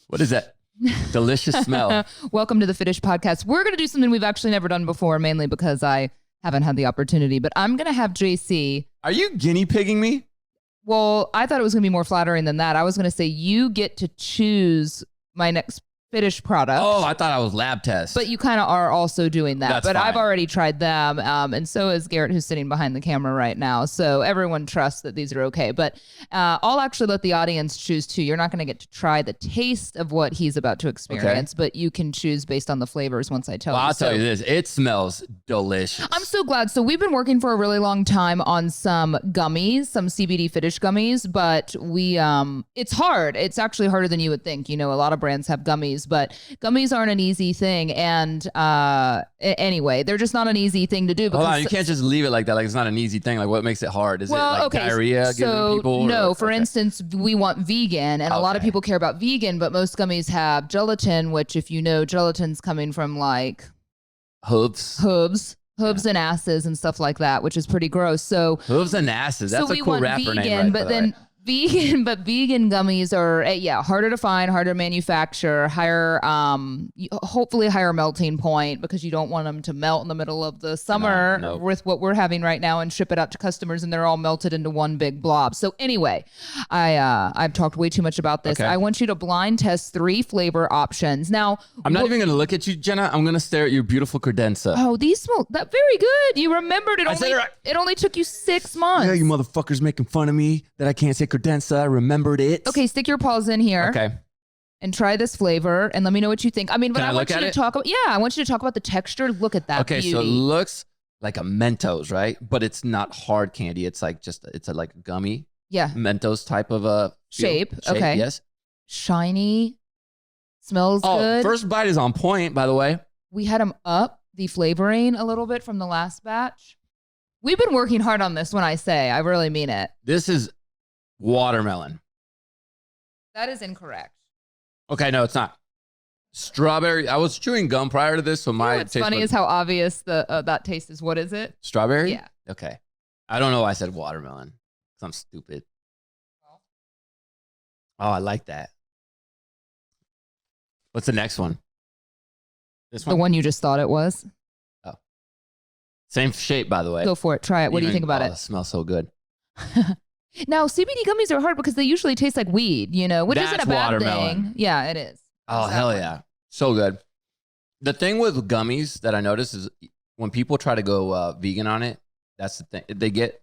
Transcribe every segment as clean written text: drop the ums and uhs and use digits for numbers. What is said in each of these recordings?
What is that? Delicious smell. Welcome to the Fitish podcast. We're going to do something we've actually never done before, mainly because I haven't had the opportunity, but I'm going to have J-Si. Are you guinea pigging me? Well, I thought it was going to be more flattering than that. I was going to say you get to choose my next Fitish product. Oh, I thought I was lab test. But you kind of are also doing that. That's but fine. I've already tried them, and so is Garrett, who's sitting behind the camera right now. So everyone trusts that these are okay. But I'll actually let the audience choose too. You're not going to get to try the taste of what he's about to experience, but you can choose based on the flavors once I tell you. I'll tell you this. It smells delicious. I'm so glad. So we've been working for a really long time on some gummies, some CBD Fitish gummies, but it's hard. It's actually harder than you would think. You know, a lot of brands have gummies, but gummies aren't an easy thing. And anyway, they're just not an easy thing to do. Hold on, you can't just leave it like that. Like it's not an easy thing. Like what makes it hard? Is it like diarrhea giving people? No, for instance, we want vegan, and a lot of people care about vegan, but most gummies have gelatin, which if you know, gelatin's coming from like hooves and asses and stuff like that, which is pretty gross. So hooves and asses. That's a cool rapper name, right? Vegan gummies are harder to find, harder to manufacture, higher hopefully higher melting point, because you don't want them to melt in the middle of the summer with what we're having right now and ship it out to customers and they're all melted into one big blob. So anyway, I've talked way too much about this. I want you to blind test 3 flavor options. Now, I'm not even going to look at you, Jenna. I'm going to stare at your beautiful credenza. Oh, these smell that very good. You remembered it. It only took you 6 months. Yeah, you motherfuckers making fun of me that I can't say credenza. I remembered it. Okay, stick your paws in here. Okay. And try this flavor and let me know what you think. I mean, but I want you to talk about I want you to talk about the texture. Look at that. Okay, beauty. so it looks like a Mentos, right? But it's not hard candy. It's like it's like a gummy. Yeah. Mentos type of a shape. Okay. Yes. Shiny. Smells good. First bite is on point, by the way. We had them up the flavoring a little bit from the last batch. We've been working hard on this when I say, I really mean it. This is watermelon. That is incorrect. Okay, no, it's not. Strawberry. I was chewing gum prior to this, so my what's funny is how obvious that taste is. What is it? Strawberry? Yeah. Okay. I don't know why I said watermelon. 'Cause I'm stupid. Oh, I like that. What's the next one? This one? The one you just thought it was? Oh. Same shape, by the way. Go for it. Try it. What do you think about it? It smells so good. Now, CBD gummies are hard because they usually taste like weed, you know, which isn't a bad watermelon. thing. Yeah, it is. Oh, hell yeah. So good. The thing with gummies that I notice is when people try to go vegan on it, that's the thing. They get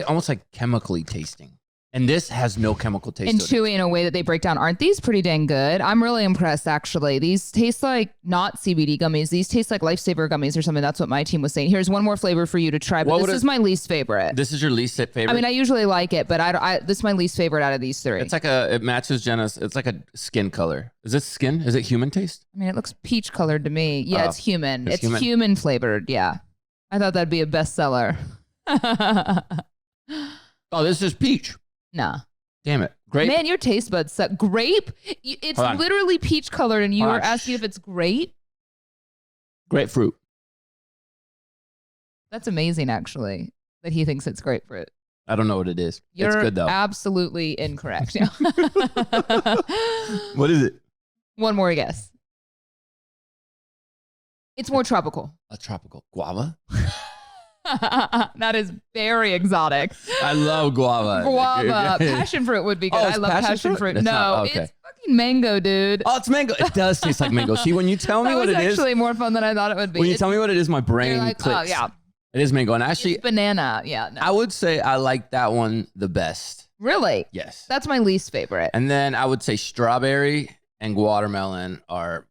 almost like chemically tasting. And this has no chemical taste. And to it. chewy in a way that they break down. Aren't these pretty dang good? I'm really impressed, actually. These taste like not CBD gummies. These taste like Lifesaver gummies or something. That's what my team was saying. Here's one more flavor for you to try, but this is my least favorite. This is your least favorite? I mean, I usually like it, but this is my least favorite out of these 3. It's like it matches Jenna's. It's like a skin color. Is this skin? Is it human taste? I mean, it looks peach colored to me. Yeah, it's human. It's human flavored. Yeah. I thought that'd be a bestseller. Oh, this is peach. Nah. Damn it. Grape? Man, your taste buds suck. Grape? It's literally peach colored and you were asking if it's grape? Grapefruit. That's amazing, actually, that he thinks it's grapefruit. I don't know what it is. You're it's good, though. Absolutely incorrect. What is it? One more guess. It's more tropical. A tropical guava? That is very exotic. I love guava. Guava. Passion fruit would be good. I love passion fruit. No, it's fucking mango, dude. Oh, it's mango. It does taste like mango. See, when you tell me what it is. That was actually more fun than I thought it would be. When you tell me what it is, my brain clicks. Oh, yeah. It is mango. And actually, it's banana. Yeah. No. I would say I like that one the best. Really? Yes. That's my least favorite. And then I would say strawberry and watermelon are,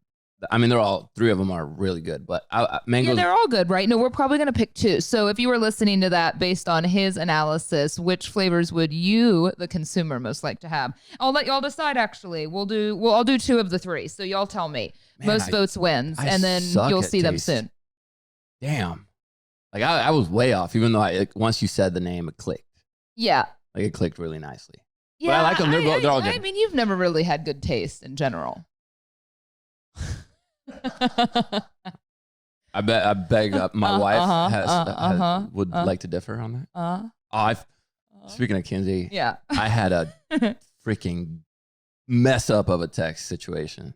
I mean, 3 of them are really good, but mango. Yeah, they're all good, right? No, we're probably going to pick 2. So if you were listening to that based on his analysis, which flavors would you, the consumer, most like to have? I'll let y'all decide, actually. I'll do 2 of the 3. So y'all tell me. Man, most votes wins, and then you'll see them soon. Damn. Like I was way off, even though once you said the name, it clicked. Yeah. Like it clicked really nicely. Yeah. But I like them. They're all good. I mean, you've never really had good taste in general. I beg my wife would like to differ on that. Speaking of Kinsey, yeah, I had a freaking mess up of a text situation.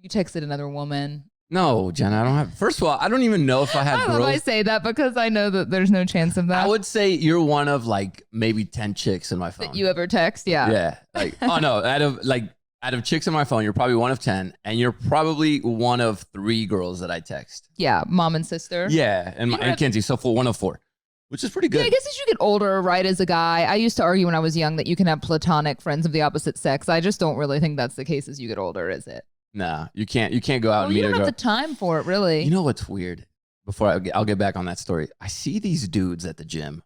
You texted another woman. No, Jenna, I don't have. First of all, I don't even know if I have girls. I say that because I know that there's no chance of that. I would say you're one of like maybe 10 chicks in my phone. That you ever text? Yeah. Yeah. Like, oh no, out of chicks in my phone, you're probably one of 10, and you're probably one of 3 girls that I text. Yeah, mom and sister. Yeah, and Kinsey, so for 1 of 4, which is pretty good. Yeah, I guess as you get older, right, as a guy, I used to argue when I was young that you can have platonic friends of the opposite sex. I just don't really think that's the case as you get older, is it? No, you can't go out and meet a girl. You don't have the time for it, really. You know what's weird? Before I'll get back on that story. I see these dudes at the gym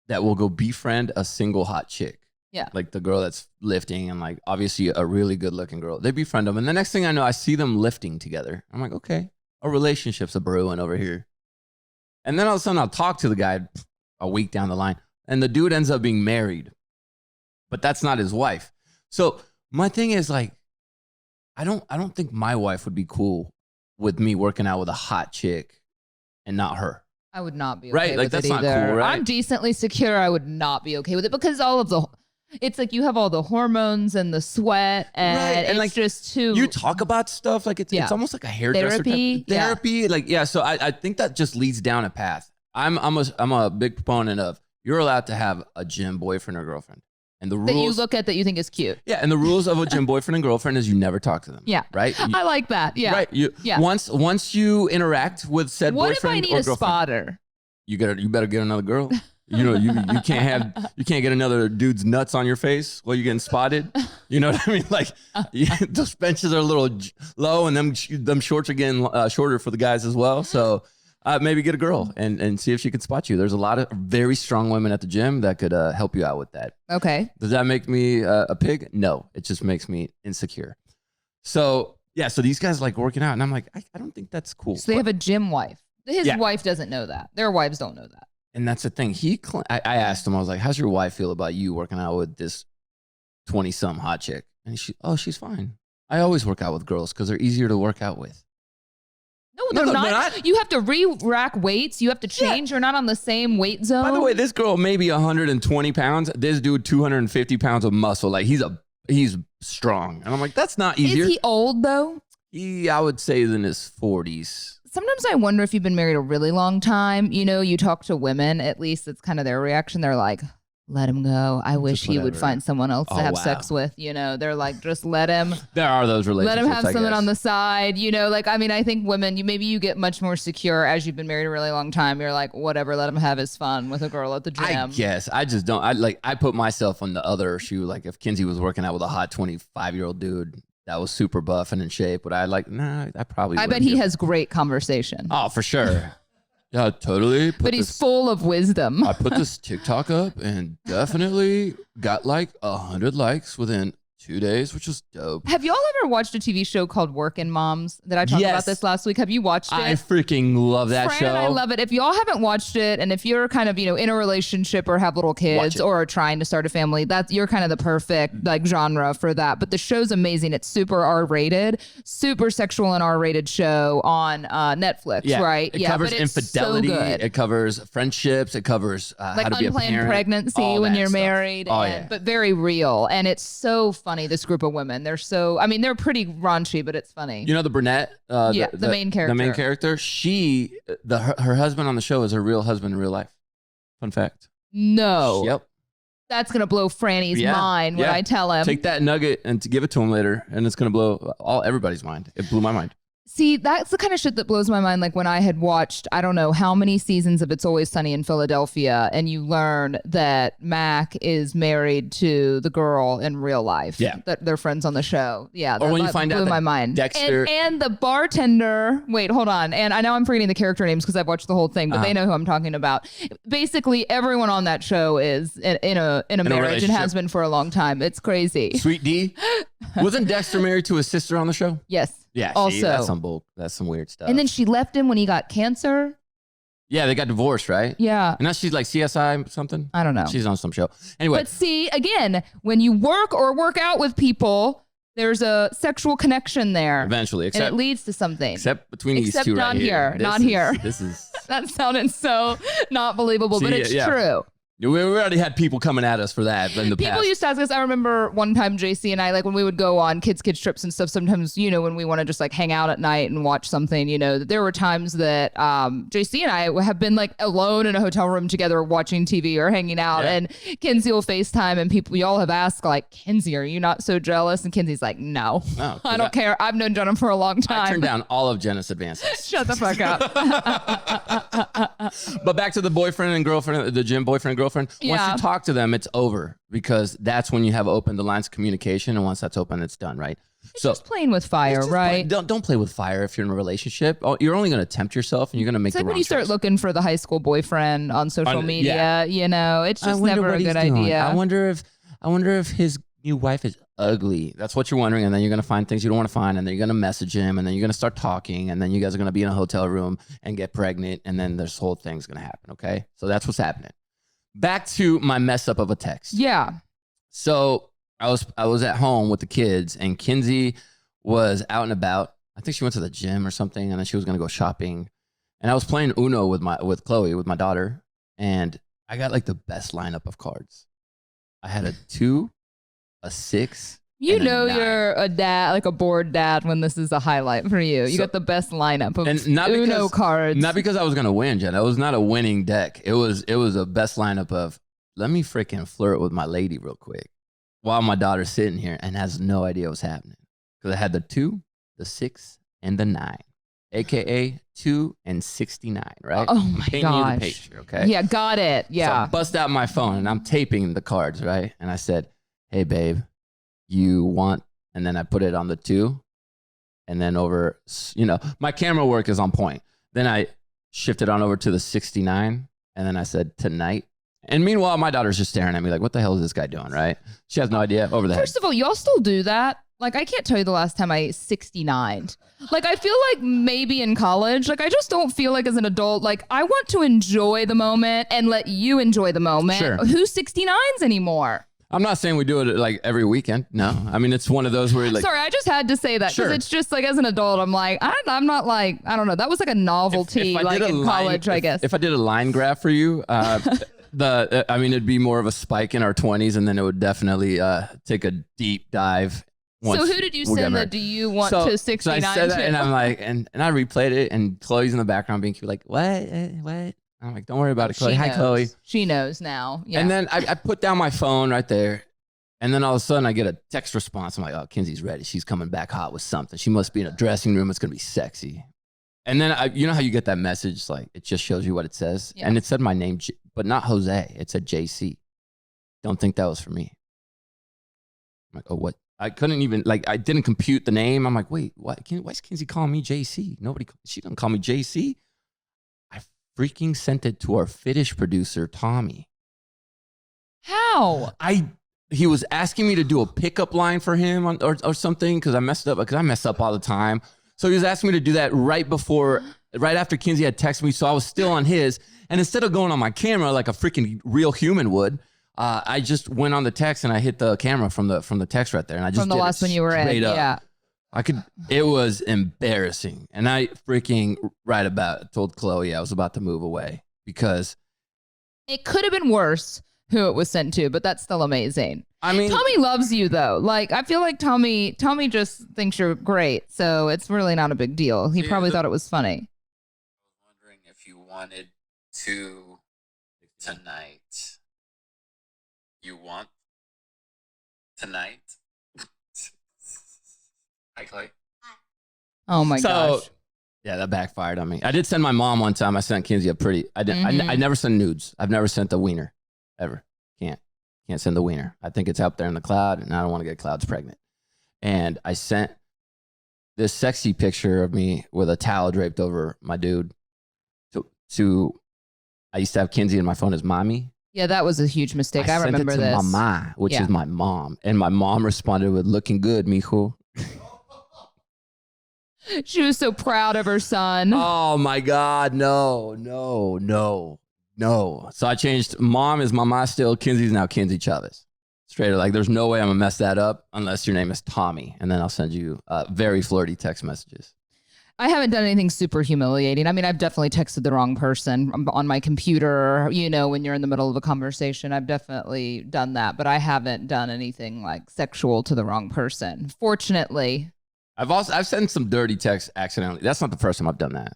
that will go befriend a single hot chick. Yeah. Like the girl that's lifting and like obviously a really good looking girl. They befriend them. And the next thing I know, I see them lifting together. I'm like, okay, a relationship's a brewing over here. And then all of a sudden I'll talk to the guy a week down the line and the dude ends up being married, but that's not his wife. So my thing is like, I don't think my wife would be cool with me working out with a hot chick and not her. I would not be okay right? Like with that's it not either. cool, right? I'm decently secure. I would not be okay with it because it's like you have all the hormones and the sweat and, right. And it's like, just too. You talk about stuff like it's almost like a hairdresser therapy. Therapy. Like, yeah. So I think that just leads down a path. I'm a big proponent of you're allowed to have a gym boyfriend or girlfriend. And the rules that you look at that you think is cute. Yeah, and the rules of a gym boyfriend and girlfriend is you never talk to them. Yeah, right. I like that. Yeah, right. Once you interact with said boyfriend or girlfriend, what if I need a spotter? You better get another girl. You know, you can't get another dude's nuts on your face while you're getting spotted. You know what I mean? Like those benches are a little low, and them shorts are getting shorter for the guys as well. So. Maybe get a girl and see if she could spot you. There's a lot of very strong women at the gym that could help you out with that. Okay. Does that make me a pig? No, it just makes me insecure. So yeah, so these guys like working out, and I'm like, I don't think that's cool. So they have a gym wife. His wife doesn't know that. Their wives don't know that. And that's the thing. I asked him, I was like, how's your wife feel about you working out with this 20-something hot chick? And she's fine. I always work out with girls because they're easier to work out with. No, they're not. You have to re-rack weights. You have to change. Yeah. You're not on the same weight zone. By the way, this girl maybe 120 pounds. This dude 250 pounds of muscle. Like he's strong. And I'm like, that's not easier. Is he old though? I would say he's in his 40s. Sometimes I wonder if you've been married a really long time. You know, you talk to women, at least it's kind of their reaction. They're like, let him go. I wish he would find someone else to have sex with. You know, they're like, just let him. There are those relationships. Let him have someone on the side. You know, like, I mean, I think women, maybe you get much more secure as you've been married a really long time. You're like, whatever, let him have his fun with a girl at the gym. I guess. I just don't. I put myself on the other shoe. Like if Kinsey was working out with a hot 25-year-old dude that was super buff and in shape, but I bet he has great conversation. Oh, for sure. Yeah, totally. But he's full of wisdom. I put this TikTok up and definitely got like 100 likes within 2 days, which was dope. Have y'all ever watched a TV show called Workin' Moms that I talked about this last week? Have you watched it? I freaking love that show. I love it. If y'all haven't watched it, and if you're kind of, in a relationship or have little kids or are trying to start a family, you're kind of the perfect like genre for that. But the show's amazing. It's super R-rated, super sexual and R-rated show on Netflix, right? It covers infidelity. So it covers friendships. It covers like how to be a parent. Unplanned pregnancy when you're married. But very real. And it's so funny. This group of women, they're pretty raunchy, but it's funny. You know the brunette, the main character. The main character. Her husband on the show is her real husband in real life. Fun fact. No. Yep. That's gonna blow Franny's mind when I tell him. Take that nugget and to give it to him later, and it's gonna blow everybody's mind. It blew my mind. See, that's the kind of shit that blows my mind. Like when I had watched, I don't know how many seasons of It's Always Sunny in Philadelphia, and you learn that Mac is married to the girl in real life. Yeah. That they're friends on the show. Yeah. Or when you find out my mind. Dexter. And the bartender, wait, hold on. And I know I'm forgetting the character names because I've watched the whole thing, but they know who I'm talking about. Basically, everyone on that show is in a marriage and has been for a long time. It's crazy. Sweet D. Wasn't Dexter married to his sister on the show? Yes. Yeah, also that's some weird stuff. And then she left him when he got cancer. Yeah, they got divorced, right? Yeah. And now she's like CSI something. I don't know. She's on some show. Anyway. But see, again, when you work or work out with people, there's a sexual connection there. Eventually, and it leads to something. Except between these two right here. Not here. This is. That sounded so not believable, but it's true. We already had people coming at us for that in the past. People used to ask us. I remember one time J-Si and I, like when we would go on kids trips and stuff, sometimes, you know, when we want to just like hang out at night and watch something, you know, that there were times that J-Si and I have been like alone in a hotel room together watching TV or hanging out, and Kinsey will FaceTime, and y'all have asked like, Kinsey, are you not so jealous? And Kinsey's like, no, I don't care. I've known Jenna for a long time. I turned down all of Jenna's advances. Shut the fuck up. But back to the boyfriend and girlfriend, the gym boyfriend and girlfriend. Once you talk to them, it's over, because that's when you have opened the lines of communication, and once that's open, it's done, right? It's just playing with fire, right? Don't play with fire if you're in a relationship. You're only going to tempt yourself, and you're going to make the wrong choice. It's like when you start looking for the high school boyfriend on social media, you know, it's just never a good idea. I wonder if his new wife is ugly. That's what you're wondering, and then you're going to find things you don't want to find, and then you're going to message him, and then you're going to start talking, and then you guys are going to be in a hotel room and get pregnant, and then this whole thing's going to happen, okay? So that's what's happening. Back to my mess up of a text. Yeah. So I was at home with the kids, and Kinsey was out and about. I think she went to the gym or something, and then she was going to go shopping. And I was playing Uno with Chloe, with my daughter, and I got like the best lineup of cards. I had a 2, a 6. You know you're a dad, like a bored dad, when this is a highlight for you. You got the best lineup of Uno cards. Not because I was gonna win, Jen. It was not a winning deck. It was a best lineup of, let me freaking flirt with my lady real quick while my daughter's sitting here and has no idea what's happening. Because I had the 2, the 6, and the 9, aka 2 and 69, right? Oh my gosh. You the picture, okay? Yeah, got it. Yeah. So I bust out my phone and I'm taping the cards, right? And I said, hey babe, you want, and then I put it on the 2, and then over, you know, my camera work is on point. Then I shifted on over to the 69, and then I said, tonight. And meanwhile, my daughter's just staring at me like, what the hell is this guy doing, right? She has no idea, over the head. First of all, y'all still do that? Like, I can't tell you the last time I 69'd. Like, I feel like maybe in college, like, I just don't feel like as an adult, like, I want to enjoy the moment and let you enjoy the moment. Sure. Who 69s anymore? I'm not saying we do it like every weekend. No, I mean, it's one of those where like. Sorry, I just had to say that because it's just like as an adult, I'm like, I'm not like, I don't know. That was like a novelty like in college, I guess. If I did a line graph for you, I mean, it'd be more of a spike in our 20s, and then it would definitely take a deep dive. So who did you send that? Do you want to 69? So I said that, and I'm like, and I replayed it, and Chloe's in the background being cute, like, what? I'm like, don't worry about it, Chloe. Hi, Chloe. She knows now. Yeah. And then I put down my phone right there. And then all of a sudden I get a text response. I'm like, oh, Kinsey's ready. She's coming back hot with something. She must be in a dressing room. It's going to be sexy. And then you know how you get that message? Like, it just shows you what it says. Yeah. And it said my name, but not Jose. It said J-Si. Don't think that was for me. I'm like, oh, what? I couldn't even, like, I didn't compute the name. I'm like, wait, why is Kinsey calling me J-Si? She doesn't call me J-Si. Freaking sent it to our Fitish producer, Tommy. How? He was asking me to do a pickup line for him or something because I messed up, because I mess up all the time. So he was asking me to do that right after Kinsey had texted me. So I was still on his. And instead of going on my camera like a freaking real human would, I just went on the text and I hit the camera from the text right there. And I just from the last one you were in. Yeah. It was embarrassing. And I freaking told Chloe I was about to move away because it could have been worse who it was sent to, but that's still amazing. I mean, Tommy loves you though. Like, I feel like Tommy just thinks you're great. So it's really not a big deal. He probably thought it was funny. I was wondering if you wanted to tonight. You want tonight? Hi, Chloe. Hi. Oh my gosh. Yeah, that backfired on me. I did send my mom one time. I sent Kinsey I never send nudes. I've never sent a wiener, ever. Can't send the wiener. I think it's out there in the cloud, and I don't want to get clouds pregnant. And I sent this sexy picture of me with a towel draped over my dude to I used to have Kinsey in my phone as mommy. Yeah, that was a huge mistake. I remember this. I sent it to Mama, which is my mom. And my mom responded with, looking good, mijo. She was so proud of her son. Oh my God, no. So I changed, mom is Mama still, Kinsey's now Kinsey Chavez. Straight up, like there's no way I'm gonna mess that up unless your name is Tommy. And then I'll send you very flirty text messages. I haven't done anything super humiliating. I mean, I've definitely texted the wrong person on my computer, when you're in the middle of a conversation. I've definitely done that, but I haven't done anything like sexual to the wrong person. Fortunately. I've sent some dirty texts accidentally. That's not the first time I've done that.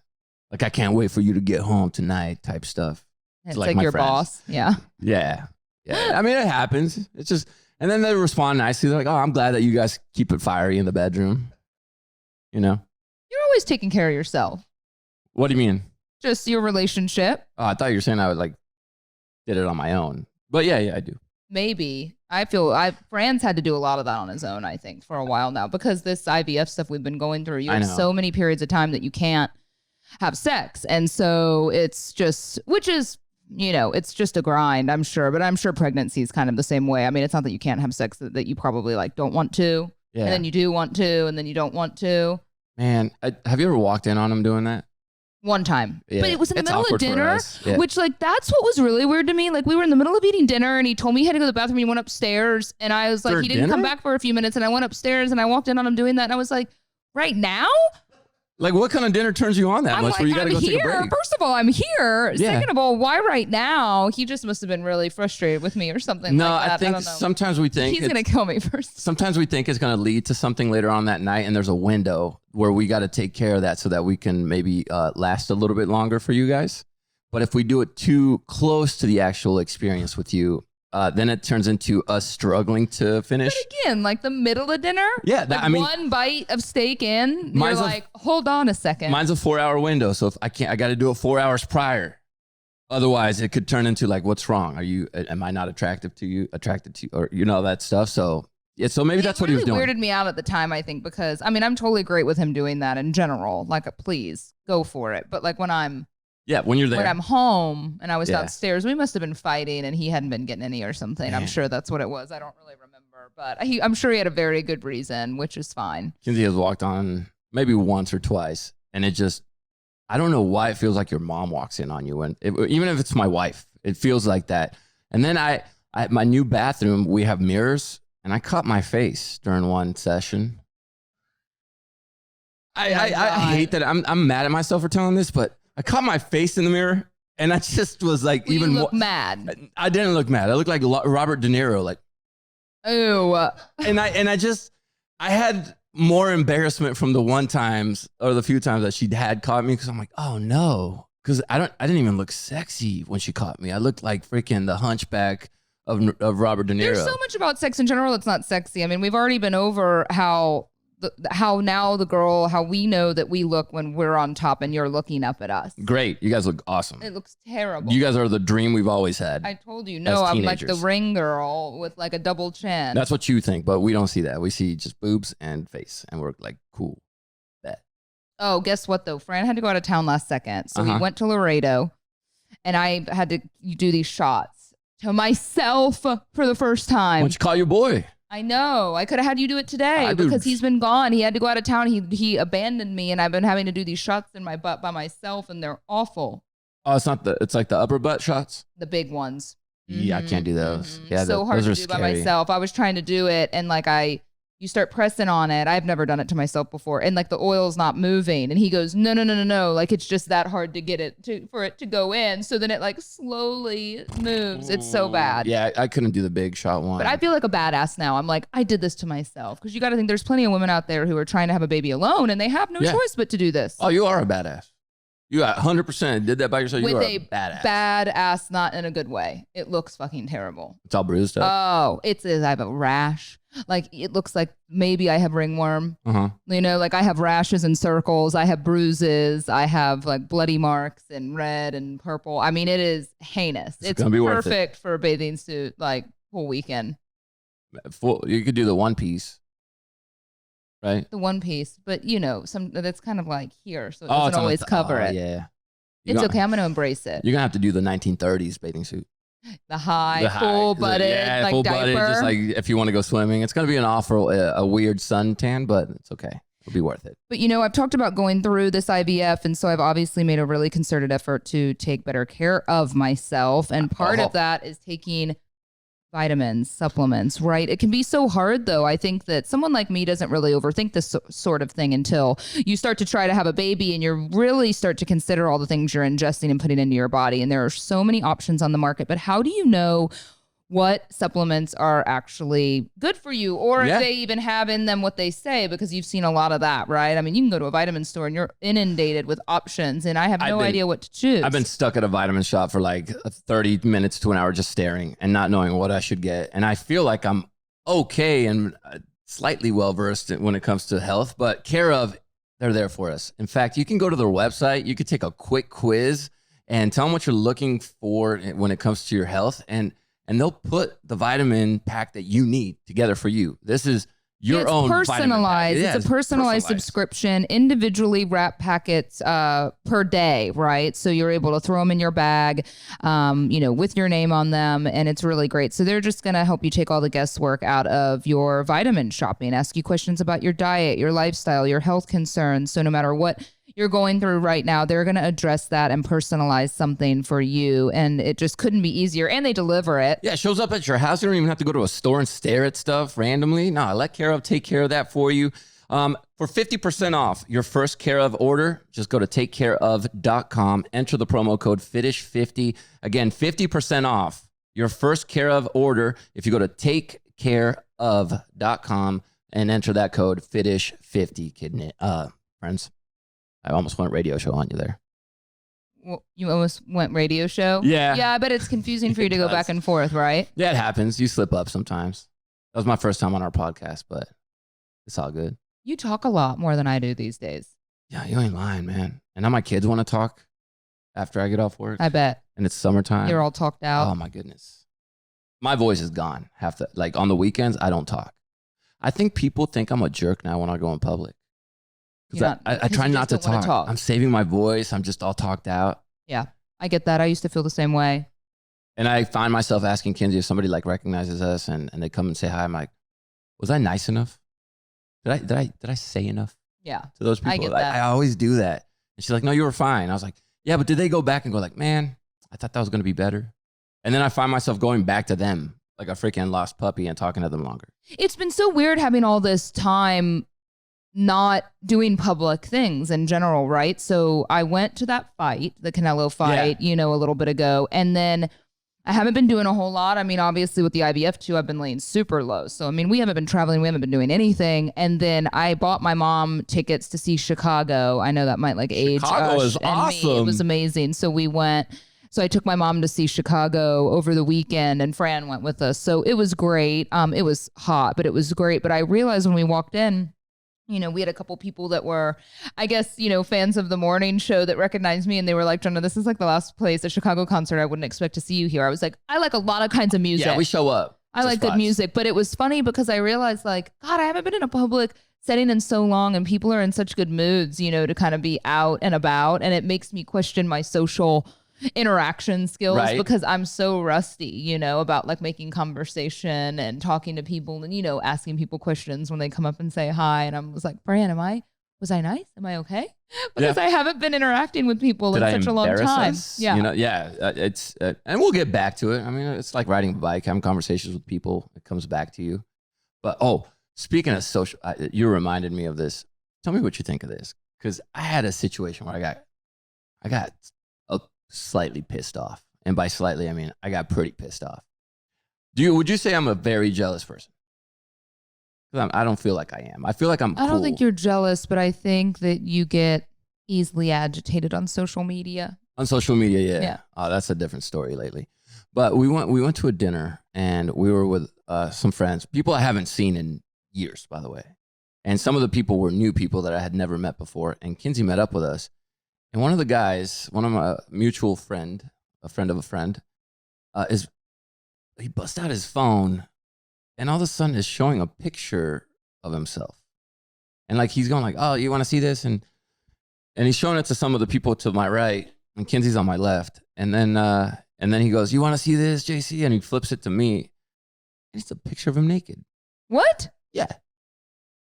Like, I can't wait for you to get home tonight type stuff. It's like your friends. Boss. Yeah. Yeah. I mean, it happens. It's just, and then they respond nicely. They're like, oh, I'm glad that you guys keep it fiery in the bedroom. You're always taking care of yourself. What do you mean? Just your relationship. Oh, I thought you were saying I would did it on my own. But yeah, I do. Maybe. Fran's had to do a lot of that on his own, I think, for a while now, because this IVF stuff we've been going through, you have so many periods of time that you can't have sex. And so it's just, which is, it's just a grind, I'm sure. But I'm sure pregnancy is kind of the same way. I mean, it's not that you can't have sex that you probably don't want to. Yeah. And then you do want to, and then you don't want to. Man, have you ever walked in on him doing that? One time. Yeah. But it was in the middle of dinner, which that's what was really weird to me. Like, we were in the middle of eating dinner and he told me he had to go to the bathroom. He went upstairs and I was like, he didn't come back for a few minutes, and I went upstairs and I walked in on him doing that. And I was like, right now? Like, what kind of dinner turns you on that much where you got to go take a break? First of all, I'm here. Yeah. Second of all, why right now? He just must have been really frustrated with me or something like that. I think sometimes we think he's going to kill me first. Sometimes we think it's going to lead to something later on that night, and there's a window where we got to take care of that so that we can maybe last a little bit longer for you guys. But if we do it too close to the actual experience with you, then it turns into us struggling to finish. But again, like the middle of dinner, one bite of steak in, you're like, hold on a second. Mine's a 4-hour window, so if I got to do it 4 hours prior. Otherwise, it could turn into what's wrong? Am I not attracted to you, or that stuff? So yeah, so maybe that's what he was doing. It weirded me out at the time, I think, because I'm totally great with him doing that in general. Please go for it. But when I'm when you're there. When I'm home and I was downstairs, we must have been fighting and he hadn't been getting any or something. Man. I'm sure that's what it was. I don't really remember. But I'm sure he had a very good reason, which is fine. Kinsey has walked on maybe once or twice. And it just, I don't know why it feels like your mom walks in on you. Even if it's my wife, it feels like that. And then my new bathroom, we have mirrors. And I cut my face during one session. I hate that. I'm mad at myself for telling this, but I caught my face in the mirror, and I just was even more mad. I didn't look mad. I looked like Robert De Niro, Ooh. And I had more embarrassment from the few times that she had caught me, because I'm like, oh no, because I didn't even look sexy when she caught me. I looked like freaking the hunchback of Robert De Niro. There's so much about sex in general that's not sexy. I mean, we've already been over how we know that we look when we're on top and you're looking up at us. Great. You guys look awesome. It looks terrible. You guys are the dream we've always had. I told you. No, I'm like the ring girl with a double chin. That's what you think, but we don't see that. We see just boobs and face, and we're like, cool. Bet. Oh, guess what though? Fran had to go out of town last second. So we went to Laredo and I had to do these shots to myself for the first time. Why don't you call your boy? I know. I could have had you do it today because he's been gone. He had to go out of town. He abandoned me, and I've been having to do these shots in my butt by myself, and they're awful. Oh, it's like the upper butt shots? The big ones. Yeah, I can't do those. Yeah, so hard to do by myself. I was trying to do it, and you start pressing on it. I've never done it to myself before, and the oil's not moving. And he goes, no. It's just that hard to get it for it to go in. So then it slowly moves. It's so bad. Yeah, I couldn't do the big shot one. But I feel like a badass now. I'm like, I did this to myself, because you got to think there's plenty of women out there who are trying to have a baby alone, and they have no choice but to do this. Oh, you are a badass. You 100% did that by yourself. You are a badass. Badass, not in a good way. It looks fucking terrible. It's all bruised up. Oh, I have a rash. It looks like maybe I have ringworm. I have rashes and circles. I have bruises. I have bloody marks and red and purple. I mean, it is heinous. It's gonna be perfect for a bathing suit, full weekend. You could do the one piece. Right? The one piece, but that's kind of here, so it doesn't always cover it. Yeah. It's okay. I'm going to embrace it. You're going to have to do the 1930s bathing suit. The full-butted, full-butted, diaper. just if you want to go swimming. It's going to be a weird suntan, but it's okay. It'll be worth it. But I've talked about going through this IVF, and so I've obviously made a really concerted effort to take better care of myself, and part of that is taking vitamins, supplements, right? It can be so hard though. I think that someone like me doesn't really overthink this sort of thing until you start to try to have a baby and you really start to consider all the things you're ingesting and putting into your body. And there are so many options on the market, but how do you know what supplements are actually good for you, or if they even have in them what they say, because you've seen a lot of that, right? I mean, you can go to a vitamin store and you're inundated with options, and I have no idea what to choose. I've been stuck at a vitamin shop for like 30 minutes to an hour just staring and not knowing what I should get. And I feel like I'm okay and slightly well-versed when it comes to health, but Care of, they're there for us. In fact, you can go to their website, you could take a quick quiz and tell them what you're looking for when it comes to your health, and they'll put the vitamin pack that you need together for you. This is your own personalized. It's a personalized subscription, individually wrapped packets per day, right? So you're able to throw them in your bag, with your name on them, and it's really great. So they're just going to help you take all the guesswork out of your vitamin shopping, ask you questions about your diet, your lifestyle, your health concerns. So no matter what you're going through right now, they're going to address that and personalize something for you. And it just couldn't be easier. And they deliver it. Yeah, it shows up at your house. You don't even have to go to a store and stare at stuff randomly. No, let Care of take care of that for you. For 50% off your first Care of order, just go to takecareof.com, enter the promo code FITISH50. Again, 50% off your first Care of order if you go to takecareof.com and enter that code FITISH50, friends. I almost went radio show on you there. Well, you almost went radio show? Yeah. Yeah, I bet it's confusing for you to go back and forth, right? Yeah, it happens. You slip up sometimes. That was my first time on our podcast, but it's all good. You talk a lot more than I do these days. Yeah, you ain't lying, man. And now my kids want to talk after I get off work. I bet. And it's summertime. You're all talked out. Oh, my goodness. My voice is gone. On the weekends, I don't talk. I think people think I'm a jerk now when I go in public. I try not to talk. I'm saving my voice. I'm just all talked out. Yeah, I get that. I used to feel the same way. And I find myself asking Kinsey if somebody recognizes us and they come and say hi. I'm like, was I nice enough? Did I say enough? Yeah, to those people. I get that. I always do that. And she's like, no, you were fine. I was like, yeah, but did they go back and go like, man, I thought that was going to be better. And then I find myself going back to them like a freaking lost puppy and talking to them longer. It's been so weird having all this time not doing public things in general, right? So I went to that fight, the Canelo fight, a little bit ago. And then I haven't been doing a whole lot. I mean, obviously with the IVF too, I've been laying super low. So, I mean, we haven't been traveling. We haven't been doing anything. And then I bought my mom tickets to see Chicago. I know that might age Chicago is awesome. Me. It was amazing. So we went. So I took my mom to see Chicago over the weekend, and Fran went with us. So it was great. It was hot, but it was great. But I realized when we walked in, we had a couple people that were, I guess, fans of the morning show that recognized me, and they were like, Jenna, this is like the last place, a Chicago concert. I wouldn't expect to see you here. I was like, I like a lot of kinds of music. Yeah, we show up. I like good music. But it was funny because I realized God, I haven't been in a public setting in so long, and people are in such good moods, to kind of be out and about. And it makes me question my social interaction skills because I'm so rusty, about making conversation and talking to people and, asking people questions when they come up and say hi. And I was like, Fran, was I nice? Am I okay? Because I haven't been interacting with people in such a long time. Us? Yeah. It's, and we'll get back to it. I mean, it's like riding a bike, having conversations with people. It comes back to you. But, speaking of social, you reminded me of this. Tell me what you think of this. Because I had a situation where I got slightly pissed off. And by slightly, I mean, I got pretty pissed off. Would you say I'm a very jealous person? I don't feel like I am. I feel like I'm cool. I don't think you're jealous, but I think that you get easily agitated on social media. On social media, yeah. Oh, that's a different story lately. But we went to a dinner, and we were with some friends, people I haven't seen in years, by the way. And some of the people were new people that I had never met before. And Kinsey met up with us. And one of the guys, one of my mutual friend, a friend of a friend, he busts out his phone, and all of a sudden is showing a picture of himself. And he's going oh, you want to see this? And he's showing it to some of the people to my right, and Kinsey's on my left. And then he goes, you want to see this, J-Si? And he flips it to me, and it's a picture of him naked. What? Yeah.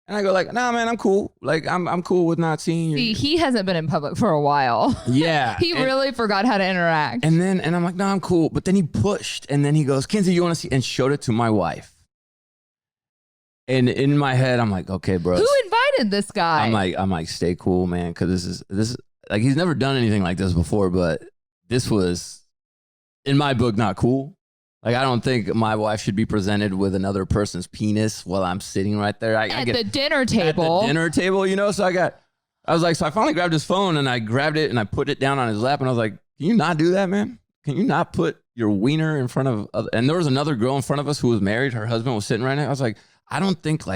And I go like, nah, man, I'm cool. Like, I'm cool with not seeing you. See, he hasn't been in public for a while. Yeah. He really forgot how to interact. And I'm like, no, I'm cool. But then he pushed, and then he goes, Kinsey, you want to see? And showed it to my wife. And in my head, I'm like, okay, bro. Who invited this guy? I'm like, stay cool, man, because this is like, he's never done anything like this before, but this was, in my book, not cool. Like, I don't think my wife should be presented with another person's penis while I'm sitting right there. At the dinner table. At the dinner table, you know? So I finally grabbed his phone and I grabbed it and I put it down on his lap and I was like, can you not do that, man? Can you not put your wiener in front of other? And there was another girl in front of us who was married. Her husband was sitting right there. I was like, I don't think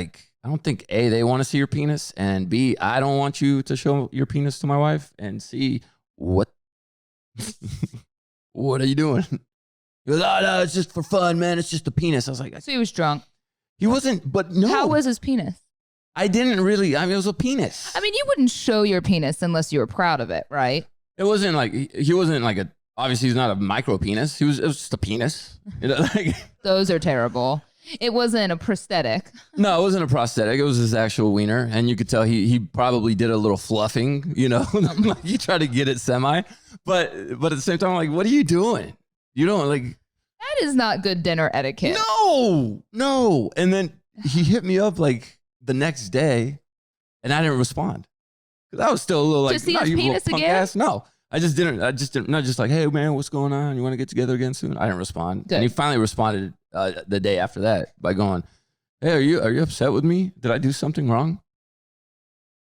A, they want to see your penis, and B, I don't want you to show your penis to my wife, and C, what are you doing? He goes, oh, no, it's just for fun, man. It's just a penis. I was like, So he was drunk. He wasn't, but no. How was his penis? I didn't really, it was a penis. I mean, you wouldn't show your penis unless you were proud of it, right? It wasn't like, he wasn't like obviously he's not a micro penis. It was just a penis. You know, like. Those are terrible. It wasn't a prosthetic. No, it wasn't a prosthetic. It was his actual wiener. And you could tell he probably did a little fluffing, you know, like he tried to get it semi. But at the same time, I'm like, what are you doing? You don't like. That is not good dinner etiquette. No. And then he hit me up like the next day and I didn't respond. Because I was still a little like, just see his penis again? Ass. No, I just didn't. Not just like, hey man, what's going on? You want to get together again soon? I didn't respond. Good. And he finally responded the day after that by going, hey, are you upset with me? Did I do something wrong?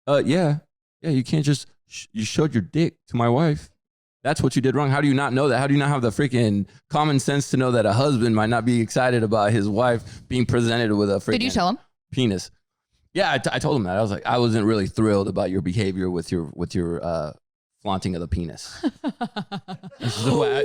Yeah. You can't just, you showed your dick to my wife. That's what you did wrong. How do you not know that? How do you not have the freaking common sense to know that a husband might not be excited about his wife being presented with a freaking Did you tell him? Penis? Yeah, I told him that. I was like, I wasn't really thrilled about your behavior with your flaunting of the penis. This is the way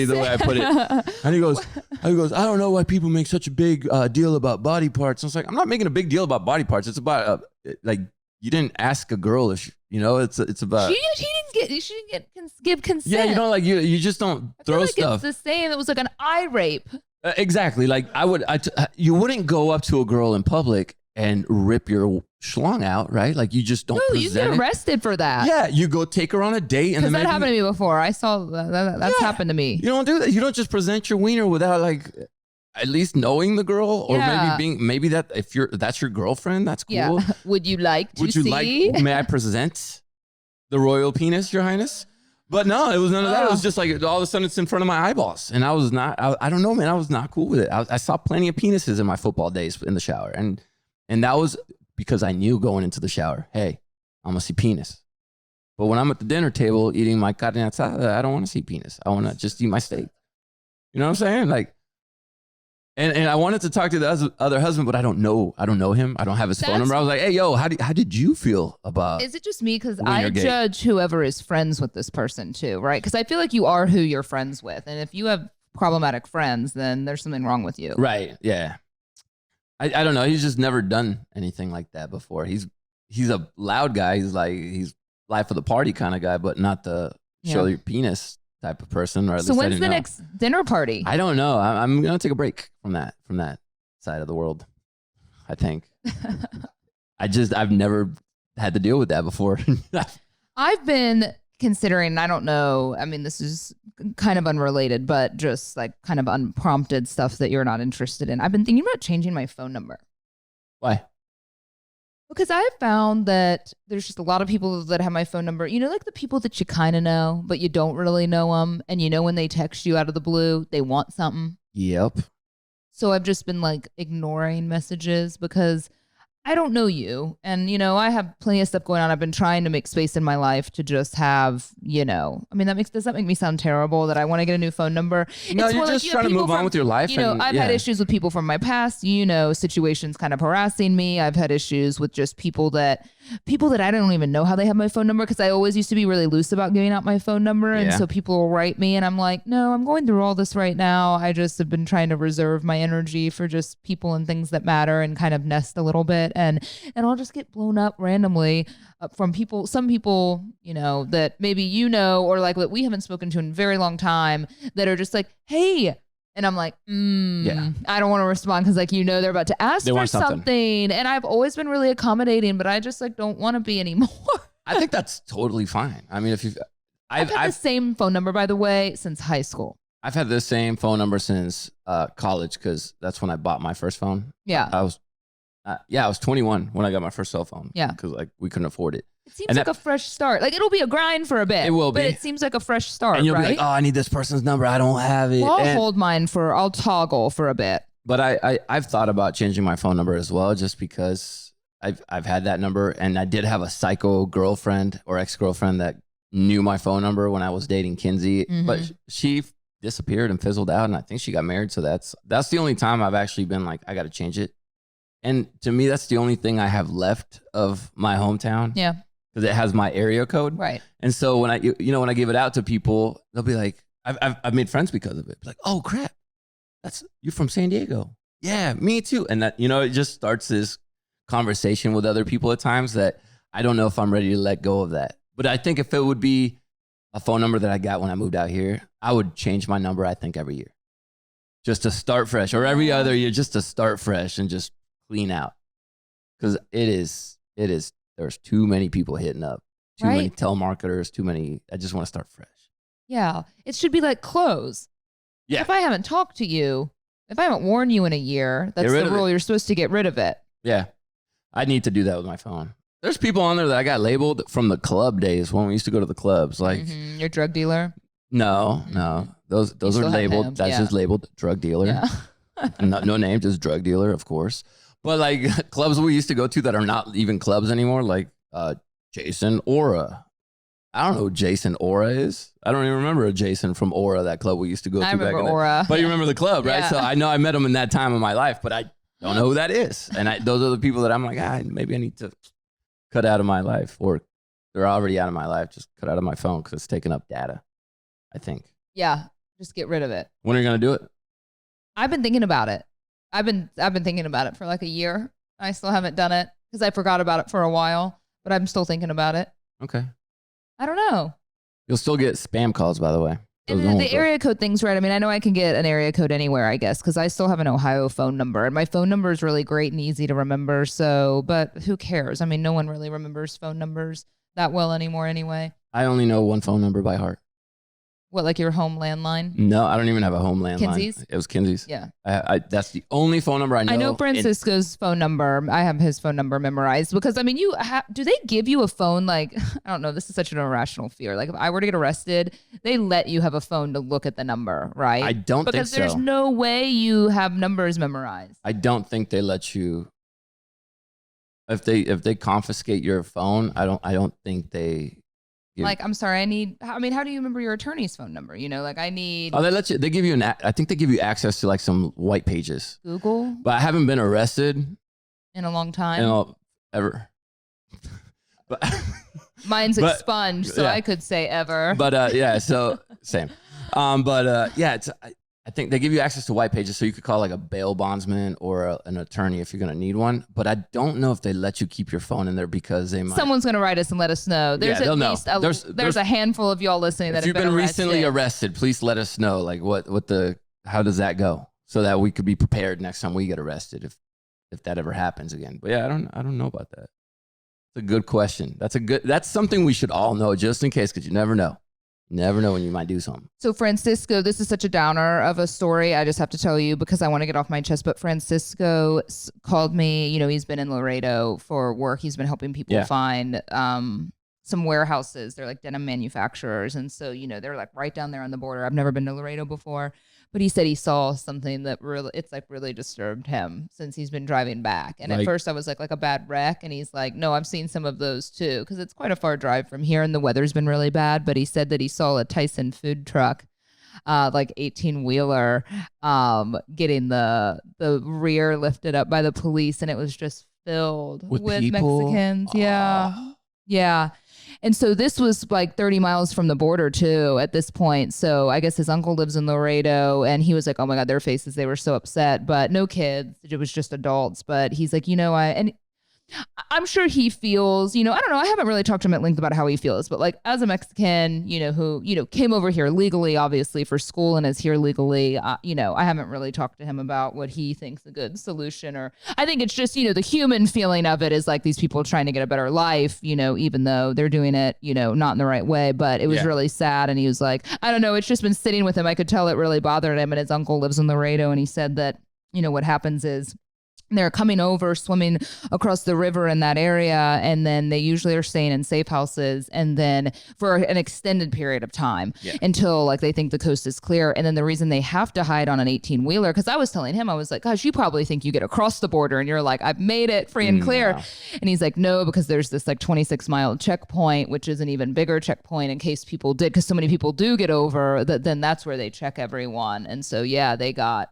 the way I put it. And he goes, I don't know why people make such a big deal about body parts. I was like, I'm not making a big deal about body parts. It's about like, you didn't ask a girl if it's about. She didn't give consent. Yeah, you don't like you just don't throw like stuff. It's the same. It was like an eye rape. Exactly. Like you wouldn't go up to a girl in public and rip your schlong out, right? Like you just don't. No, you get arrested for that. Yeah, you go take her on a date, and because that happened to me before. I saw that's happened to me. You don't do that. You don't just present your wiener without like at least knowing the girl, or maybe that if that's your girlfriend, that's cool. Yeah. Would you like to see? May I present the royal penis, Your Highness? But no, it was none of that. It was just like all of a sudden it's in front of my eyeballs, and I was not. I don't know, man. I was not cool with it. I saw plenty of penises in my football days in the shower, and that was because I knew going into the shower, hey, I'm gonna see penis. But when I'm at the dinner table eating my carne asada, I don't want to see penis. I want to just eat my steak. You know what I'm saying? Like. And I wanted to talk to the other husband, but I don't know him. I don't have his phone number. I was like, hey, yo, how did you feel about? Is it just me? Because I judge whoever is friends with this person too, right? Because I feel like you are who you're friends with. And if you have problematic friends, then there's something wrong with you. Right. Yeah. I don't know. He's just never done anything like that before. He's a loud guy. He's life of the party kind of guy, but not the show your penis type of person. Or at least when's the next dinner party? I don't know. I'm gonna take a break from that side of the world. I think. I've never had to deal with that before. I've been considering. I don't know. I mean, this is kind of unrelated, but just like kind of unprompted stuff that you're not interested in. I've been thinking about changing my phone number. Why? Because I found that there's just a lot of people that have my phone number. You know, like the people that you kind of know, but you don't really know them. And you know when they text you out of the blue, they want something. Yep. So I've just been like ignoring messages because I don't know you. And, you know, I have plenty of stuff going on. I've been trying to make space in my life to just have, you know, I mean, does that make me sound terrible that I want to get a new phone number? No, you're just trying to move on with your life. You know, I've had issues with people from my past, you know, situations kind of harassing me. I've had issues with just people that I don't even know how they have my phone number because I always used to be really loose about giving out my phone number. And so people will write me and I'm like, no, I'm going through all this right now. I just have been trying to reserve my energy for just people and things that matter and kind of nest a little bit. And I'll just get blown up randomly from some people, you know, that maybe you know, or like that we haven't spoken to in a very long time that are just like, hey, And I'm like, I don't want to respond because like, they're about to ask for something. And I've always been really accommodating, but I just like don't want to be anymore. I think that's totally fine. I mean, I've had the same phone number, by the way, since high school. I've had the same phone number since college because that's when I bought my first phone. Yeah. I was 21 when I got my first cell phone. Yeah. Because like we couldn't afford it. It seems like a fresh start. Like it'll be a grind for a bit. It will be. But it seems like a fresh start, and you'll right? be like, oh, I need this person's number. I don't have it. Well, I'll hold mine I'll toggle for a bit. But I've thought about changing my phone number as well, just because I've had that number, and I did have a psycho girlfriend or ex-girlfriend that knew my phone number when I was dating Kinsey, but she disappeared and fizzled out, and I think she got married. So that's the only time I've actually been like, I got to change it. And to me, that's the only thing I have left of my hometown. Yeah. Because it has my area code. Right. And so when I give it out to people, they'll be like, I've made friends because of it. Like, oh crap, you're from San Diego. Yeah, me too. And that, it just starts this conversation with other people at times that I don't know if I'm ready to let go of that. But I think if it would be a phone number that I got when I moved out here, I would change my number, I think, every year. Just to start fresh, or every other year, just to start fresh and just clean out. Because there's too many people hitting up, too many telemarketers, I just want to start fresh. Yeah. It should be like clothes. Yeah. If I haven't talked to you, if I haven't worn you in a year, that's the rule. You're supposed to get rid of it. Yeah. I need to do that with my phone. There's people on there that I got labeled from the club days when we used to go to the clubs. Like your drug dealer? No. Those are labeled. That's just labeled drug dealer. Yeah. no name, just drug dealer, of course. But like clubs we used to go to that are not even clubs anymore, like Jason Aura. I don't know who Jason Aura is. I don't even remember a Jason from Aura, that club we used to go to back in the day. I remember Aura. But you remember the club, right? Yeah. So I know I met him in that time of my life, but I don't know who that is. And those are the people that I'm like, maybe I need to cut out of my life, or they're already out of my life. Just cut out of my phone because it's taking up data, I think. Yeah, just get rid of it. When are you going to do it? I've been thinking about it. I've been thinking about it for like a year. I still haven't done it because I forgot about it for a while, but I'm still thinking about it. Okay. I don't know. You'll still get spam calls, by the way. And the area code thing's right. I mean, I know I can get an area code anywhere, I guess, because I still have an Ohio phone number. And my phone number is really great and easy to remember. But who cares? I mean, no one really remembers phone numbers that well anymore anyway. I only know one phone number by heart. What, like your home landline? No, I don't even have a home landline. Kinsey's? It was Kinsey's. Yeah. That's the only phone number I know. I know Francisco's phone number. I have his phone number memorized because, I mean, do they give you a phone? Like, I don't know. This is such an irrational fear. Like if I were to get arrested, they let you have a phone to look at the number, right? I don't think so. Because there's no way you have numbers memorized. I don't think they let you. If they confiscate your phone, I don't think they. Like, I'm sorry, how do you remember your attorney's phone number? Like I need. Oh, they give you I think they give you access to like some white pages. Google? But I haven't been arrested. In a long time? Ever. But mine's expunged, so I could say ever. But yeah, so same. I think they give you access to white pages, so you could call like a bail bondsman or an attorney if you're going to need one. But I don't know if they let you keep your phone in there because they might. Someone's going to write us and let us know. There's at least there's a handful of y'all listening that have been arrested. If you've been recently arrested, please let us know. Like how does that go, so that we could be prepared next time we get arrested if that ever happens again. But yeah, I don't know about that. It's a good question. That's something we should all know just in case, because you never know. Never know when you might do something. So Francisco, this is such a downer of a story. I just have to tell you because I want to get off my chest. But Francisco called me. He's been in Laredo for work. He's been helping people find some warehouses. They're like denim manufacturers. And so, they're like right down there on the border. I've never been to Laredo before. But he said he saw something that really disturbed him since he's been driving back. And at first I was like a bad wreck. And he's like, no, I've seen some of those too. Because it's quite a far drive from here and the weather's been really bad. But he said that he saw a Tyson food truck, 18-wheeler, getting the rear lifted up by the police. And it was just filled with Mexicans. Yeah. Yeah. And so this was like 30 miles from the border too at this point. So I guess his uncle lives in Laredo and he was like, oh my God, their faces, they were so upset, but no kids. It was just adults. But he's like, and I'm sure he feels, I don't know. I haven't really talked to him at length about how he feels, but like as a Mexican, who, came over here legally, obviously for school and is here legally, I haven't really talked to him about what he thinks a good solution, or I think it's just, the human feeling of it is like these people trying to get a better life, even though they're doing it, not in the right way, but it was really sad. And he was like, I don't know, it's just been sitting with him. I could tell it really bothered him, and his uncle lives in Laredo, and he said that, what happens is, they're coming over, swimming across the river in that area, and then they usually are staying in safe houses, and then for an extended period of time until like they think the coast is clear. And then the reason they have to hide on an 18-wheeler, because I was telling him, I was like, gosh, you probably think you get across the border and you're like, I've made it free and clear. And he's like, no, because there's this like 26-mile checkpoint, which is an even bigger checkpoint in case people did, because so many people do get over that, then that's where they check everyone. And so they got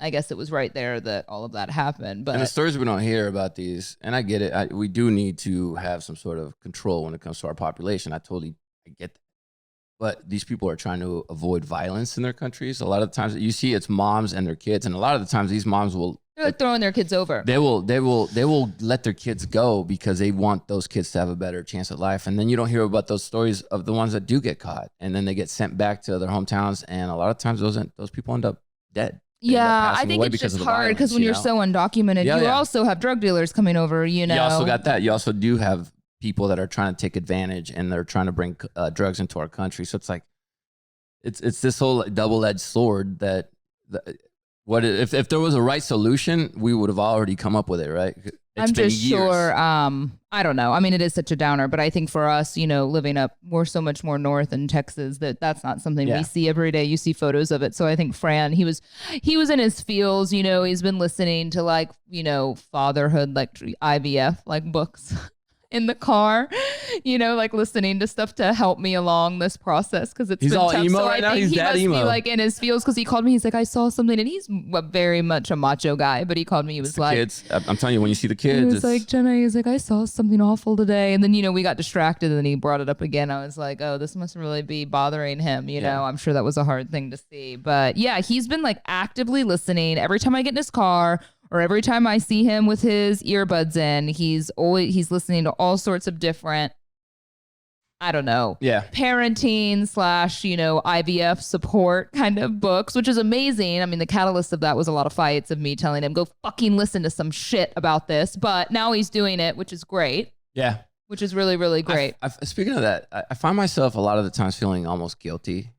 I guess it was right there that all of that happened. But and the stories we don't hear about these, and I get it, we do need to have some sort of control when it comes to our population. I get that. But these people are trying to avoid violence in their countries. A lot of the times you see it's moms and their kids, and a lot of the times these moms they're like throwing their kids over. They will let their kids go because they want those kids to have a better chance at life. And then you don't hear about those stories of the ones that do get caught, and then they get sent back to their hometowns, and a lot of times those people end up dead. Yeah, I think it's just hard because when you're so undocumented, you also have drug dealers coming over, You also got that. You also do have people that are trying to take advantage, and they're trying to bring drugs into our country. So it's like, it's this whole double-edged sword that if there was a right solution, we would have already come up with it, right? I'm just sure. I don't know. I mean, it is such a downer, but I think for us, living up, we're so much more north in Texas that's not something we see every day. You see photos of it. So I think Fran, he was in his feels. He's been listening to like fatherhood, like IVF, like books in the car, like listening to stuff to help me along this process because it's he's been all tough. emo so right I now. think He's he that must emo. be like in his feels because he called me. He's like, I saw something, and he's very much a macho guy. But he called me. He was like, kids. I'm telling you, when you see the kids, he was like, Jenna. He's like, I saw something awful today, and then we got distracted, and then he brought it up again. I was like, oh, this must really be bothering him. I'm sure that was a hard thing to see, but he's been like actively listening every time I get in his car. Or every time I see him with his earbuds in, he's listening to all sorts of different, I don't know, parenting / IVF support kind of books, which is amazing. I mean, the catalyst of that was a lot of fights of me telling him, go fucking listen to some shit about this. But now he's doing it, which is great. Yeah. Which is really, really great. Speaking of that, I find myself a lot of the times feeling almost guilty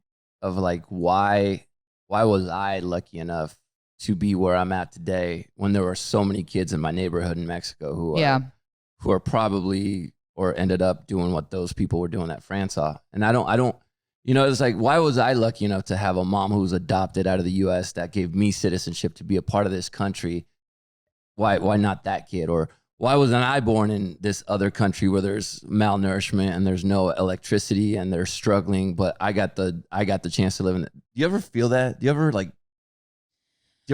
of like, why was I lucky enough to be where I'm at today when there were so many kids in my neighborhood in Mexico who are probably or ended up doing what those people were doing that Fran saw. And I don't, it's like, why was I lucky enough to have a mom who was adopted out of the US that gave me citizenship to be a part of this country? Why not that kid? Or why wasn't I born in this other country where there's malnourishment and there's no electricity and they're struggling, but I got the chance to live in it. Do you ever feel that? Do you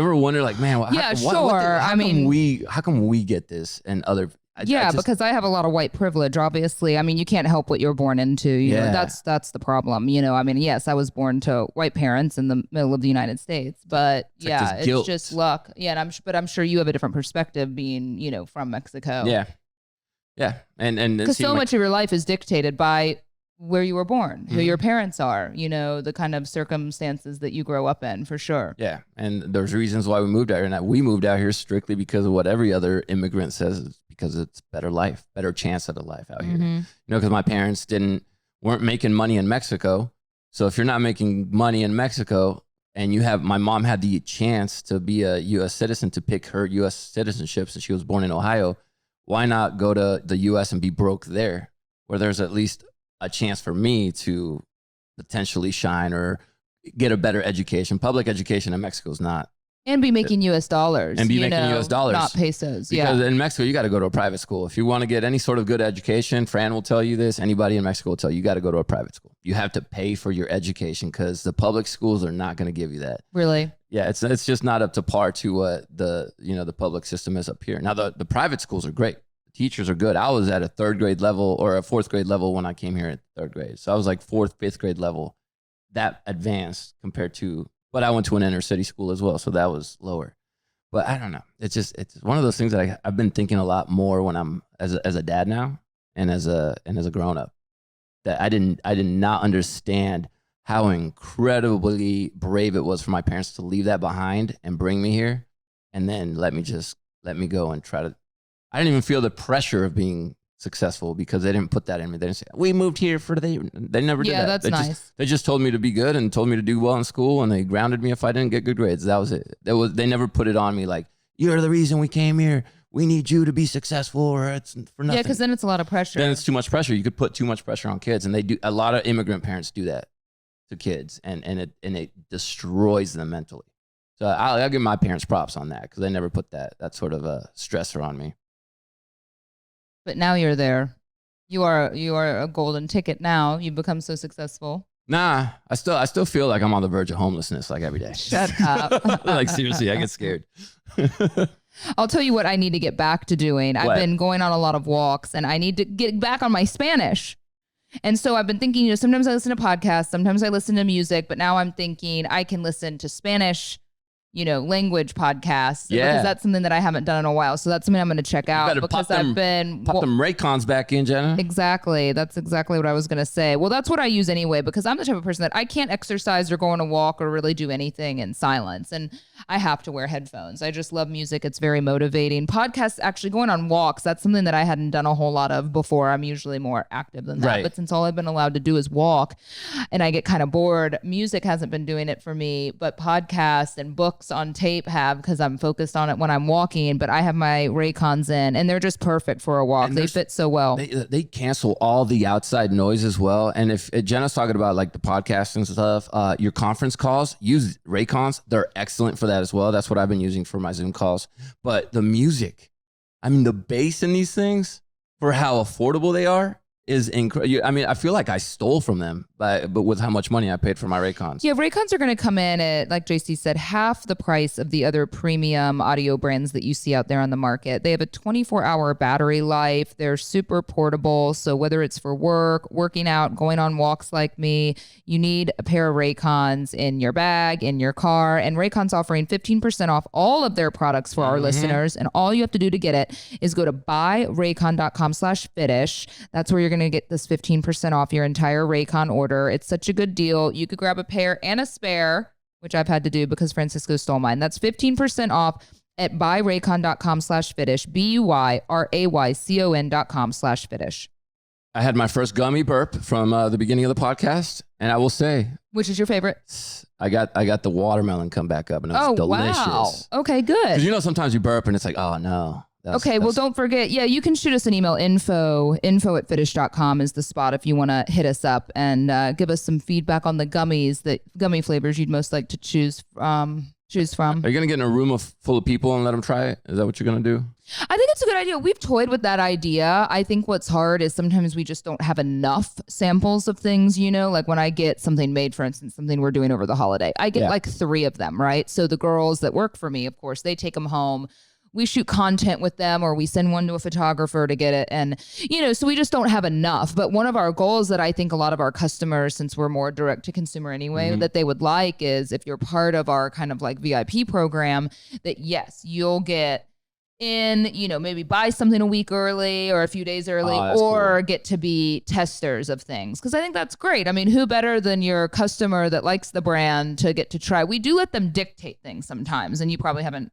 ever wonder, like, man, how come we get this and other? Because I have a lot of white privilege. Obviously, I mean, you can't help what you're born into. You know, that's the problem. I mean, yes, I was born to white parents in the middle of the United States, but it's just luck. Yeah, but I'm sure you have a different perspective being, from Mexico. Yeah, and because so much of your life is dictated by where you were born, who your parents are, the kind of circumstances that you grow up in, for sure. Yeah. And there's reasons why we moved out here. And we moved out here strictly because of what every other immigrant says, is because it's better life, better chance at a life out here. Because my parents weren't making money in Mexico. So if you're not making money in Mexico and my mom had the chance to be a U.S. citizen, to pick her U.S. citizenship since she was born in Ohio, why not go to the U.S. and be broke there, where there's at least a chance for me to potentially shine or get a better education. Public education in Mexico is not. And be making U.S. dollars. And be making U.S. dollars. Not pesos. Because in Mexico, you got to go to a private school. If you want to get any sort of good education, Fran will tell you this, anybody in Mexico will tell you, you got to go to a private school. You have to pay for your education because the public schools are not going to give you that. Really? Yeah, it's just not up to par to what the public system is up here. Now, the private schools are great. Teachers are good. I was at a 3rd grade level or a 4th grade level when I came here at 3rd grade. So I was like 4th, 5th grade level, that advanced compared to, but I went to an inner city school as well. So that was lower. But I don't know. It's one of those things that I've been thinking a lot more when I'm as a dad now and as a grown up, that I did not understand how incredibly brave it was for my parents to leave that behind and bring me here, and then let me go and try to. I didn't even feel the pressure of being successful because they didn't put that in me. They didn't say we moved here for they never did that. Yeah, that's nice. They just told me to be good and told me to do well in school, and they grounded me if I didn't get good grades. That was it. They never put it on me like, you're the reason we came here. We need you to be successful, or it's for nothing. Yeah, because then it's a lot of pressure. Then it's too much pressure. You could put too much pressure on kids, and they do. A lot of immigrant parents do that to kids, and it destroys them mentally. So I'll give my parents props on that because they never put that sort of a stressor on me. But now you're there. You are a golden ticket now. You've become so successful. Nah, I still feel like I'm on the verge of homelessness like every day. Shut up. Like seriously, I get scared. I'll tell you what I need to get back to doing. I've been going on a lot of walks, and I need to get back on my Spanish. And so I've been thinking, sometimes I listen to podcasts, sometimes I listen to music, but now I'm thinking I can listen to Spanish, language podcasts. Yeah. Because that's something that I haven't done in a while. So that's something I'm going to check out because I've been pop them Raycons back in, Jenna. Exactly. That's exactly what I was going to say. Well, that's what I use anyway, because I'm the type of person that I can't exercise or go on a walk or really do anything in silence. And I have to wear headphones. I just love music. It's very motivating. Podcasts, actually going on walks, that's something that I hadn't done a whole lot of before. I'm usually more active than that. Right. But since all I've been allowed to do is walk and I get kind of bored, music hasn't been doing it for me, but podcasts and books on tape have, because I'm focused on it when I'm walking. But I have my Raycons in, and they're just perfect for a walk. They fit so well. They cancel all the outside noise as well. And if Jenna's talking about like the podcast and stuff, your conference calls, use Raycons. They're excellent for that as well. That's what I've been using for my Zoom calls. But the music, I mean, the bass in these things for how affordable they are is incredible. I mean, I feel like I stole from them, but with how much money I paid for my Raycons. Yeah, Raycons are going to come in at, like J-Si said, half the price of the other premium audio brands that you see out there on the market. They have a 24-hour battery life. They're super portable. So whether it's for work, working out, going on walks like me, you need a pair of Raycons in your bag, in your car. And Raycon's offering 15% off all of their products for our listeners. And all you have to do to get it is go to buyraycon.com/Fitish. That's where you're going to get this 15% off your entire Raycon order. It's such a good deal. You could grab a pair and a spare, which I've had to do because Francisco stole mine. That's 15% off at buyraycon.com/Fitish, BUYRAYCON.com/Fitish. I had my first gummy burp from the beginning of the podcast, and I will say, which is your favorite? I got the watermelon come back up, and it was delicious. Wow. Okay, good. Because sometimes you burp and it's like, oh no. Well, don't forget. Yeah, you can shoot us an email. info@fitish.com is the spot if you want to hit us up and give us some feedback on the gummy flavors you'd most like to choose from. Are you going to get in a room full of people and let them try it? Is that what you're going to do? I think it's a good idea. We've toyed with that idea. I think what's hard is sometimes we just don't have enough samples of things, like when I get something made, for instance, something we're doing over the holiday, I get like 3 of them, right? So the girls that work for me, of course, they take them home. We shoot content with them, or we send one to a photographer to get it. And, so we just don't have enough. But one of our goals that I think a lot of our customers, since we're more direct to consumer anyway, that they would like is if you're part of our kind of like VIP program, that yes, you'll get in, maybe buy something a week early or a few days early, or get to be testers of things. Because I think that's great. I mean, who better than your customer that likes the brand to get to try? We do let them dictate things sometimes, and you probably haven't,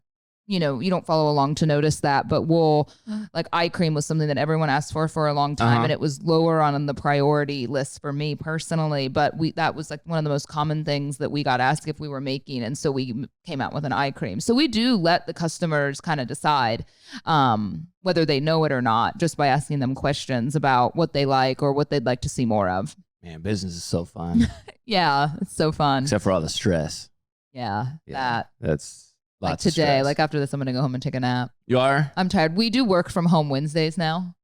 you don't follow along to notice that, but like eye cream was something that everyone asked for a long time, and it was lower on the priority list for me personally, but that was like one of the most common things that we got asked if we were making, and so we came out with an eye cream. So we do let the customers kind of decide whether they know it or not, just by asking them questions about what they like or what they'd like to see more of. Man, business is so fun. Yeah, it's so fun. Except for all the stress. Yeah. That's like today, like after this, I'm going to go home and take a nap. You are? I'm tired. We do work from home Wednesdays now.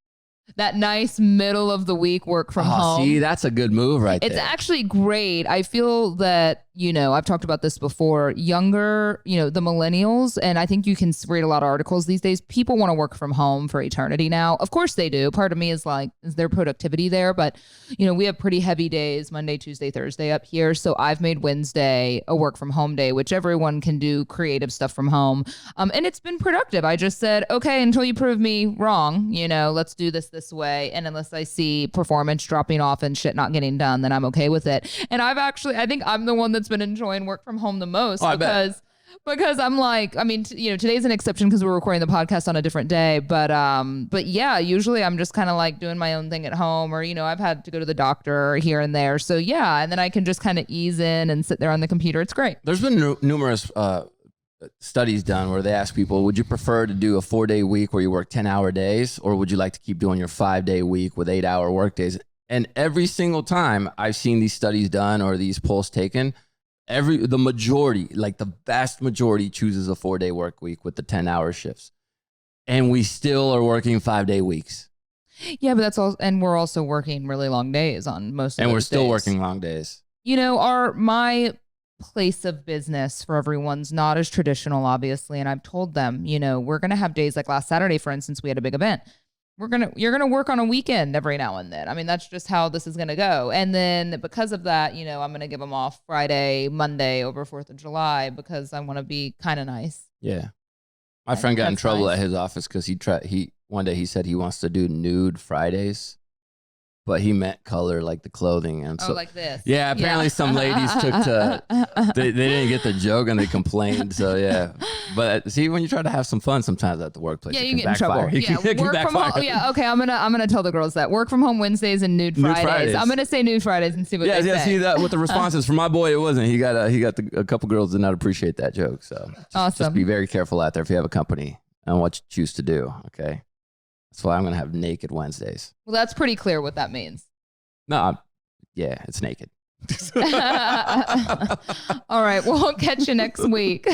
That nice middle of the week work from home. See, that's a good move right there. It's actually great. I feel that I've talked about this before, younger, the millennials, and I think you can read a lot of articles these days. People want to work from home for eternity now. Of course they do. Part of me is like, is there productivity there? But, we have pretty heavy days, Monday, Tuesday, Thursday up here. So I've made Wednesday a work from home day, which everyone can do creative stuff from home. And it's been productive. I just said, okay, until you prove me wrong, let's do this way. And unless I see performance dropping off and shit not getting done, then I'm okay with it. And I think I'm the one that's been enjoying work from home the most because I'm like, today's an exception because we're recording the podcast on a different day. But yeah, usually I'm just kind of like doing my own thing at home, or, I've had to go to the doctor here and there. So yeah. And then I can just kind of ease in and sit there on the computer. It's great. There's been numerous studies done where they ask people, would you prefer to do a 4-day week where you work 10-hour days, or would you like to keep doing your 5-day week with 8-hour work days? And every single time I've seen these studies done or these polls taken, the majority, like the vast majority, chooses a 4-day work week with the 10-hour shifts. And we still are working 5-day weeks. Yeah, but that's all. And we're also working really long days on most of those And we're still days. working long days. My place of business for everyone's not as traditional, obviously. And I've told them, we're going to have days like last Saturday, for instance, we had a big event. You're going to work on a weekend every now and then. That's just how this is going to go. And then because of that, I'm going to give them off Friday, Monday over 4th of July because I want to be kind of nice. Yeah. My friend got in trouble at his office because one day he said he wants to do nude Fridays. But he meant color, like the clothing. And so, like this. Yeah, apparently some ladies they didn't get the joke and they complained. So, yeah. But see, when you try to have some fun sometimes at the workplace, you get in trouble. Work from home. Yeah, okay, I'm gonna tell the girls that. Work from home Wednesdays and nude Fridays. I'm going to say nude Fridays and see what they say. Yeah, see that with the responses. For my boy, it wasn't. He got a couple girls did not appreciate that joke. So, just be very careful out there if you have a company and what you choose to do, okay? That's why I'm going to have naked Wednesdays. Well, that's pretty clear what that means. No, it's naked. All right. Well, I'll catch you next week.